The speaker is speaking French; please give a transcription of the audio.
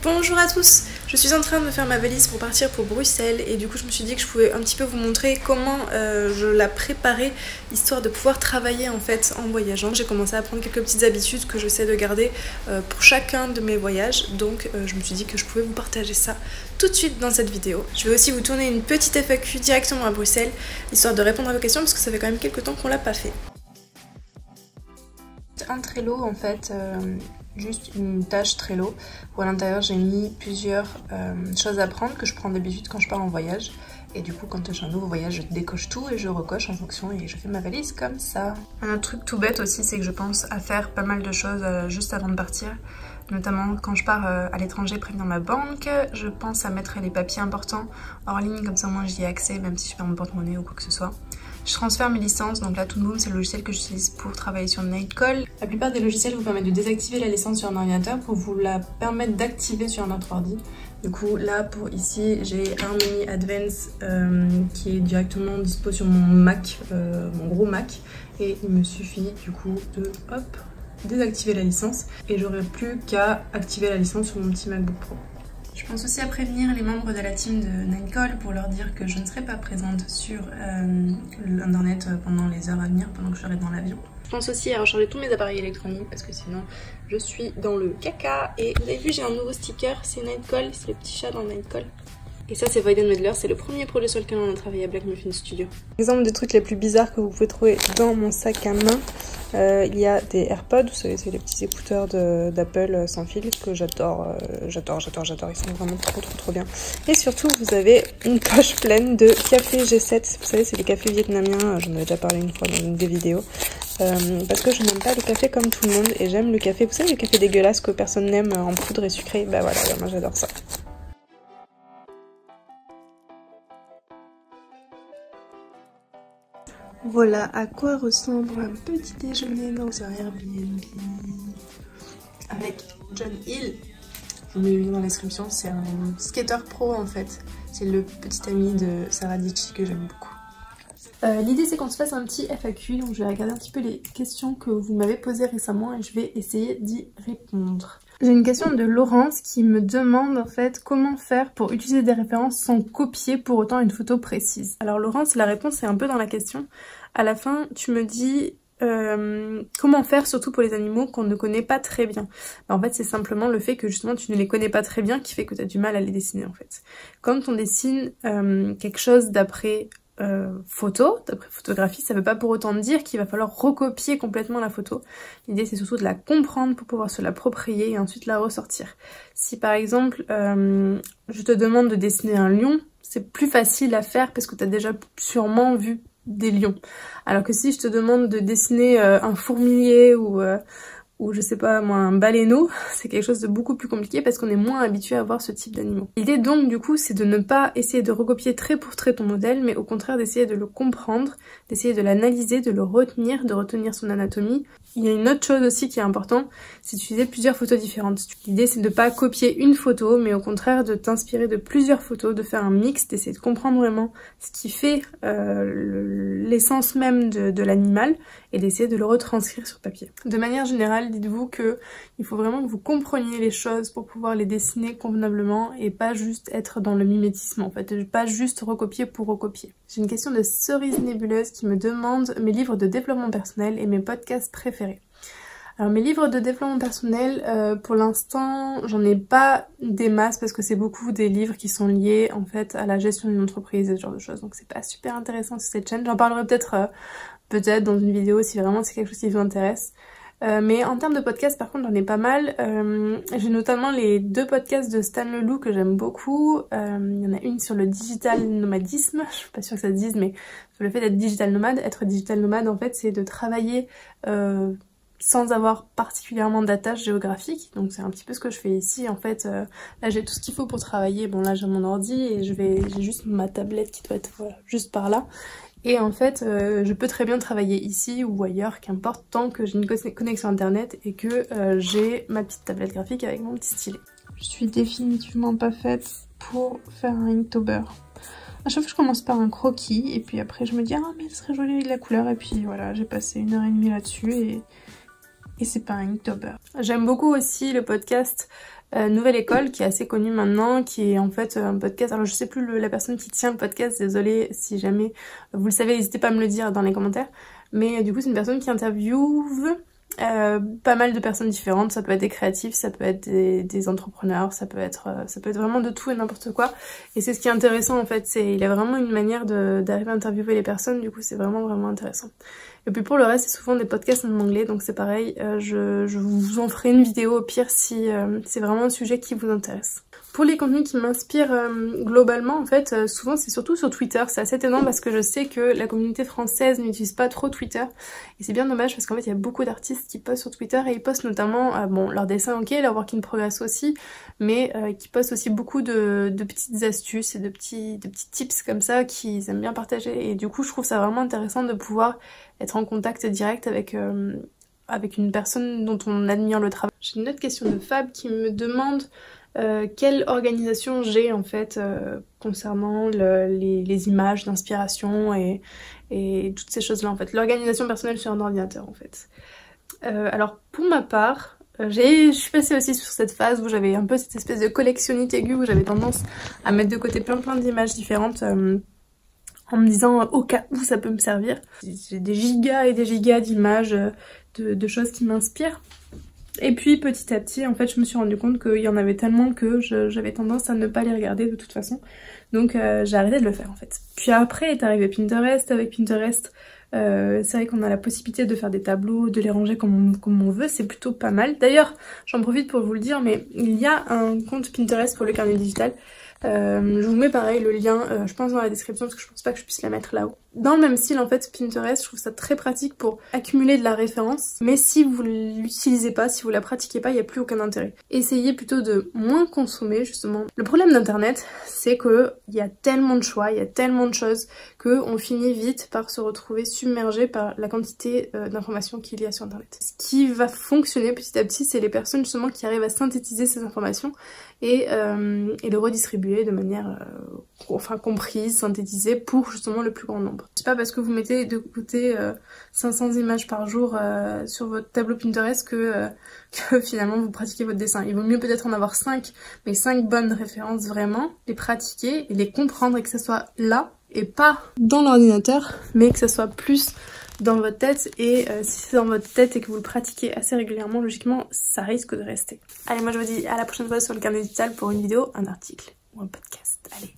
Bonjour à tous, je suis en train de faire ma valise pour partir pour Bruxelles et du coup je me suis dit que je pouvais un petit peu vous montrer comment je la préparais histoire de pouvoir travailler en fait en voyageant. J'ai commencé à prendre quelques petites habitudes que j'essaie de garder pour chacun de mes voyages, donc je me suis dit que je pouvais vous partager ça tout de suite dans cette vidéo. Je vais aussi vous tourner une petite FAQ directement à Bruxelles histoire de répondre à vos questions parce que ça fait quand même quelques temps qu'on l'a pas fait. Un Trello en fait, juste une tâche Trello où à l'intérieur j'ai mis plusieurs choses à prendre que je prends d'habitude quand je pars en voyage, et du coup quand j'ai un nouveau voyage je décoche tout et je recoche en fonction et je fais ma valise comme ça. Un autre truc tout bête aussi, c'est que je pense à faire pas mal de choses juste avant de partir, notamment quand je pars à l'étranger prévenir ma banque. Je pense à mettre les papiers importants hors ligne, comme ça moi j'y ai accès même si je perds mon porte-monnaie ou quoi que ce soit. Je transfère mes licences, donc là Toon Boom c'est le logiciel que j'utilise pour travailler sur Nightcall. La plupart des logiciels vous permettent de désactiver la licence sur un ordinateur pour vous la permettre d'activer sur un autre ordi. Du coup là pour ici j'ai Harmony Advance qui est directement dispo sur mon Mac, mon gros Mac, et il me suffit du coup de hop désactiver la licence et j'aurai plus qu'à activer la licence sur mon petit MacBook Pro. Je pense aussi à prévenir les membres de la team de Nightcall pour leur dire que je ne serai pas présente sur l'internet pendant les heures à venir, pendant que je serai dans l'avion. Je pense aussi à recharger tous mes appareils électroniques parce que sinon je suis dans le caca. Et vous avez vu, j'ai un nouveau sticker, c'est Nightcall, c'est le petit chat dans Nightcall. Et ça c'est Voiden Medler, c'est le premier projet sur lequel on a travaillé à Black Muffin Studio. Exemple des trucs les plus bizarres que vous pouvez trouver dans mon sac à main. Il y a des AirPods, vous savez c'est les petits écouteurs d'Apple sans fil que j'adore, j'adore, ils sont vraiment trop bien. Et surtout vous avez une poche pleine de café G7, vous savez c'est les cafés vietnamiens, j'en avais déjà parlé une fois dans une des vidéos. Parce que je n'aime pas le café comme tout le monde et j'aime le café, vous savez le café dégueulasse que personne n'aime en poudre et sucré, bah voilà, moi j'adore ça. Voilà à quoi ressemble un petit déjeuner dans un Airbnb avec John Hill. Je vous mets le lien dans la description, c'est un skater pro en fait. C'est le petit ami de Sarah Dietschy que j'aime beaucoup. L'idée c'est qu'on se fasse un petit FAQ, donc je vais regarder un petit peu les questions que vous m'avez posées récemment et je vais essayer d'y répondre. J'ai une question de Laurence qui me demande en fait comment faire pour utiliser des références sans copier pour autant une photo précise. Alors Laurence, la réponse est un peu dans la question. À la fin, tu me dis comment faire surtout pour les animaux qu'on ne connaît pas très bien. En fait, c'est simplement le fait que justement tu ne les connais pas très bien qui fait que tu as du mal à les dessiner en fait. Quand on dessine quelque chose d'après d'après photographie, ça veut pas pour autant dire qu'il va falloir recopier complètement la photo. L'idée c'est surtout de la comprendre pour pouvoir se l'approprier et ensuite la ressortir. Si par exemple je te demande de dessiner un lion, c'est plus facile à faire parce que tu as déjà sûrement vu des lions. Alors que si je te demande de dessiner un fourmilier ou je sais pas moi un baleineau, c'est quelque chose de beaucoup plus compliqué parce qu'on est moins habitué à voir ce type d'animaux. L'idée donc du coup c'est de ne pas essayer de recopier trait pour trait ton modèle, mais au contraire d'essayer de le comprendre, d'essayer de l'analyser, de le retenir, de retenir son anatomie. Il y a une autre chose aussi qui est importante, c'est d'utiliser plusieurs photos différentes. L'idée c'est de ne pas copier une photo, mais au contraire de t'inspirer de plusieurs photos, de faire un mix, d'essayer de comprendre vraiment ce qui fait l'essence même de l'animal et d'essayer de le retranscrire sur papier. De manière générale, dites-vous que il faut vraiment que vous compreniez les choses pour pouvoir les dessiner convenablement et pas juste être dans le mimétisme en fait, pas juste recopier pour recopier. J'ai une question de Cerise Nébuleuse qui me demande mes livres de développement personnel et mes podcasts préférés. Alors mes livres de développement personnel, pour l'instant j'en ai pas des masses parce que c'est beaucoup des livres qui sont liés en fait à la gestion d'une entreprise et ce genre de choses, donc c'est pas super intéressant sur cette chaîne. J'en parlerai peut-être dans une vidéo si vraiment c'est quelque chose qui vous intéresse. Mais en termes de podcasts par contre j'en ai pas mal. J'ai notamment les 2 podcasts de Stan Leloup que j'aime beaucoup. Il y en a une sur le digital nomadisme, je suis pas sûre que ça se dise, mais sur le fait d'être digital nomade. Être digital nomade en fait c'est de travailler sans avoir particulièrement d'attache géographique, donc c'est un petit peu ce que je fais ici en fait. Là j'ai tout ce qu'il faut pour travailler, bon là j'ai mon ordi et j'ai juste ma tablette qui doit être voilà, juste par là. Et en fait, je peux très bien travailler ici ou ailleurs, qu'importe, tant que j'ai une connexion internet et que j'ai ma petite tablette graphique avec mon petit stylet. Je suis définitivement pas faite pour faire un Inktober. À chaque fois je commence par un croquis et puis après je me dis ah mais ce serait joli avec la couleur, et puis voilà, j'ai passé 1h30 là-dessus et c'est pas un Inktober. J'aime beaucoup aussi le podcast Nouvelle École qui est assez connue maintenant, qui est en fait un podcast. Alors je sais plus la personne qui tient le podcast, désolée si jamais vous le savez, n'hésitez pas à me le dire dans les commentaires. Mais du coup c'est une personne qui interviewe pas mal de personnes différentes, ça peut être des créatifs, ça peut être des entrepreneurs, ça peut être vraiment de tout et n'importe quoi. Et c'est ce qui est intéressant en fait, il a vraiment une manière d'arriver à interviewer les personnes, du coup c'est vraiment intéressant. Et puis pour le reste c'est souvent des podcasts en anglais, donc c'est pareil, je vous en ferai une vidéo au pire si c'est vraiment un sujet qui vous intéresse. Pour les contenus qui m'inspirent globalement, en fait, souvent c'est surtout sur Twitter. C'est assez étonnant parce que je sais que la communauté française n'utilise pas trop Twitter. Et c'est bien dommage parce qu'en fait il y a beaucoup d'artistes qui postent sur Twitter et ils postent notamment, bon, leurs dessins ok, leur work in progress aussi, mais qui postent aussi beaucoup de petites astuces et de petits tips comme ça qu'ils aiment bien partager. Et du coup je trouve ça vraiment intéressant de pouvoir être en contact direct avec une personne dont on admire le travail. J'ai une autre question de Fab qui me demande quelle organisation j'ai en fait concernant les images d'inspiration et toutes ces choses là en fait. L'organisation personnelle sur un ordinateur en fait. Alors pour ma part, je suis passée aussi sur cette phase où j'avais un peu cette espèce de collectionnite aiguë où j'avais tendance à mettre de côté plein d'images différentes en me disant au cas où ça peut me servir. J'ai des gigas et des gigas d'images, de choses qui m'inspirent. Et puis petit à petit en fait je me suis rendu compte qu'il y en avait tellement que j'avais tendance à ne pas les regarder de toute façon. Donc j'ai arrêté de le faire en fait. Puis après est arrivé Pinterest. Avec Pinterest c'est vrai qu'on a la possibilité de faire des tableaux, de les ranger comme on veut, c'est plutôt pas mal. D'ailleurs j'en profite pour vous le dire mais il y a un compte Pinterest pour le carnet digital. Je vous mets pareil le lien, je pense dans la description parce que je pense pas que je puisse la mettre là-haut. Dans le même style en fait Pinterest, je trouve ça très pratique pour accumuler de la référence, mais si vous l'utilisez pas, si vous la pratiquez pas, il n'y a plus aucun intérêt. Essayez plutôt de moins consommer justement. Le problème d'internet, c'est que il y a tellement de choix, il y a tellement de choses qu'on finit vite par se retrouver submergé par la quantité d'informations qu'il y a sur internet. Ce qui va fonctionner petit à petit, c'est les personnes justement qui arrivent à synthétiser ces informations et le redistribuer de manière comprise, synthétisée pour justement le plus grand nombre. C'est pas parce que vous mettez de côté 500 images par jour sur votre tableau Pinterest que finalement vous pratiquez votre dessin. Il vaut mieux peut-être en avoir 5, mais 5 bonnes références vraiment, les pratiquer et les comprendre et que ça soit là et pas dans l'ordinateur, mais que ça soit plus dans votre tête et si c'est dans votre tête et que vous le pratiquez assez régulièrement, logiquement ça risque de rester. Allez, moi je vous dis à la prochaine fois sur le carnet digital pour une vidéo, un article ou un podcast. Allez.